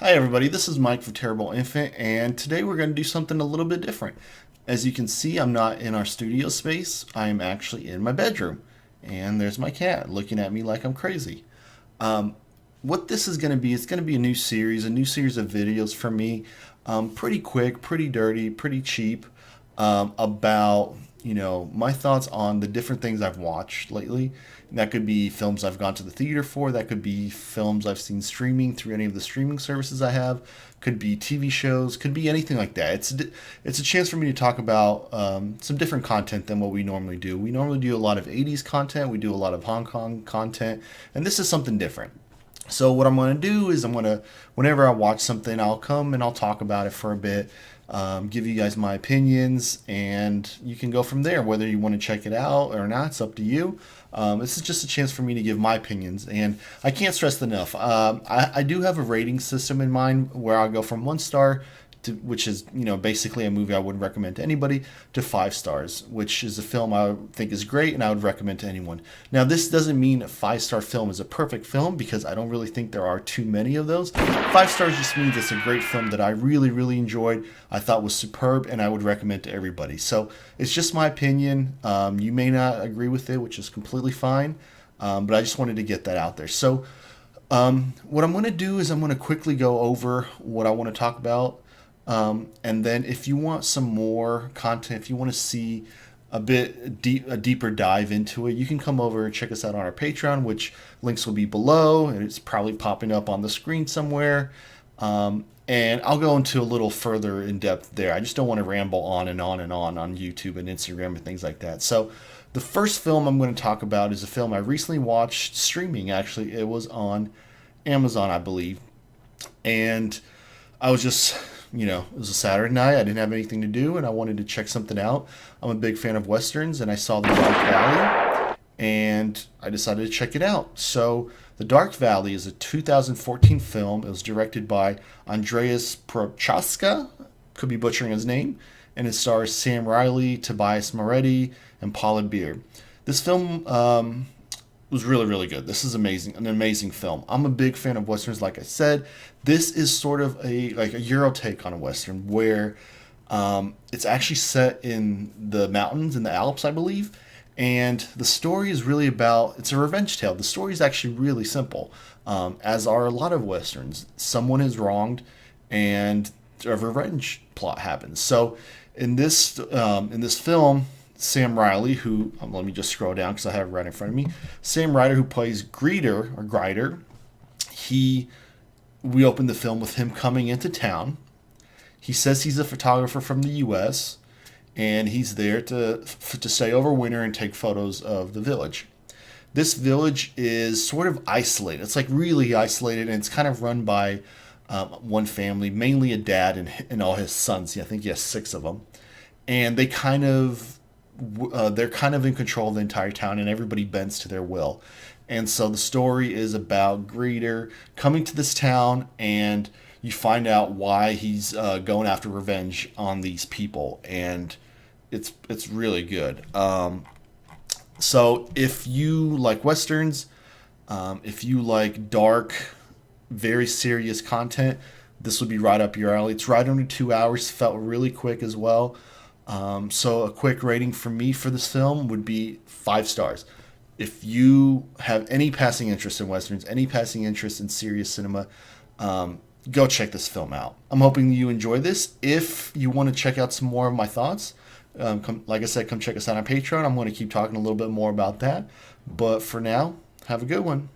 Hi everybody, this is Mike for Terrible Infant, and today we're going to do something a little bit different. As you can see, I'm not in our studio space, I am actually in my bedroom. And there's my cat looking at me like I'm crazy. Um, what this is going to be, it's going to be a new series of videos for me. Pretty quick, pretty dirty, pretty cheap, about my thoughts on the different things I've watched lately. And that could be films I've gone to the theater for. That could be films I've seen streaming through any of the streaming services I have. Could be TV shows. Could be anything like that. It's a chance for me to talk about some different content than what we normally do. We normally do a lot of 80s content. We do a lot of Hong Kong content, and this is something different. So what I'm going to do is whenever I watch something, I'll come and I'll talk about it for a bit, give you guys my opinions, and you can go from there. Whether you want to check it out or not, it's up to you. This is just a chance for me to give my opinions, and I can't stress enough. I do have a rating system in mind where I'll go from 1 star which is basically a movie I wouldn't recommend to anybody, to 5 stars, which is a film I think is great and I would recommend to anyone. Now, this doesn't mean a 5 star film is a perfect film, because I don't really think there are too many of those. 5 stars just means it's a great film that I really, really enjoyed, I thought was superb, and I would recommend to everybody. So it's just my opinion. You may not agree with it, which is completely fine, but I just wanted to get that out there. So what I'm going to do is I'm going to quickly go over what I want to talk about. And then if you want some more content, if you want to see a deeper dive into it, you can come over and check us out on our Patreon, which links will be below, and it's probably popping up on the screen somewhere. And I'll go into a little further in depth there. I just don't want to ramble on and on and on YouTube and Instagram and things like that. So the first film I'm going to talk about is a film I recently watched streaming. Actually, it was on Amazon, I believe. And I was just, it was a Saturday night. I didn't have anything to do, and I wanted to check something out. I'm a big fan of Westerns, and I saw The Dark Valley, and I decided to check it out. So, The Dark Valley is a 2014 film. It was directed by Andreas Prochaska, could be butchering his name, and it stars Sam Riley, Tobias Moretti, and Paula Beer. This film was really, really good. This is an amazing film. I'm a big fan of Westerns, like I said. This is sort of a Euro take on a Western, where it's actually set in the mountains, in the Alps, I believe. And the story is really it's a revenge tale. The story is actually really simple, as are a lot of Westerns. Someone is wronged, and a revenge plot happens. So in this film, Sam Riley, who, let me just scroll down because I have it right in front of me. Sam Riley, who plays Grider, we open the film with him coming into town. He says he's a photographer from the U.S., and he's there to stay over winter and take photos of the village. This village is sort of isolated. It's like really isolated, and it's kind of run by one family, mainly a dad and all his sons. I think he has 6 of them, and they're kind of in control of the entire town, and everybody bends to their will. And so the story is about Greeter coming to this town, and you find out why he's going after revenge on these people, and it's really good. So if you like Westerns, if you like dark, very serious content, this would be right up your alley. It's right under 2 hours, felt really quick as well. So a quick rating for me for this film would be 5 stars. If you have any passing interest in Westerns, any passing interest in serious cinema, go check this film out. I'm hoping you enjoy this. If you want to check out some more of my thoughts, like I said, come check us out on Patreon. I'm going to keep talking a little bit more about that. But for now, have a good one.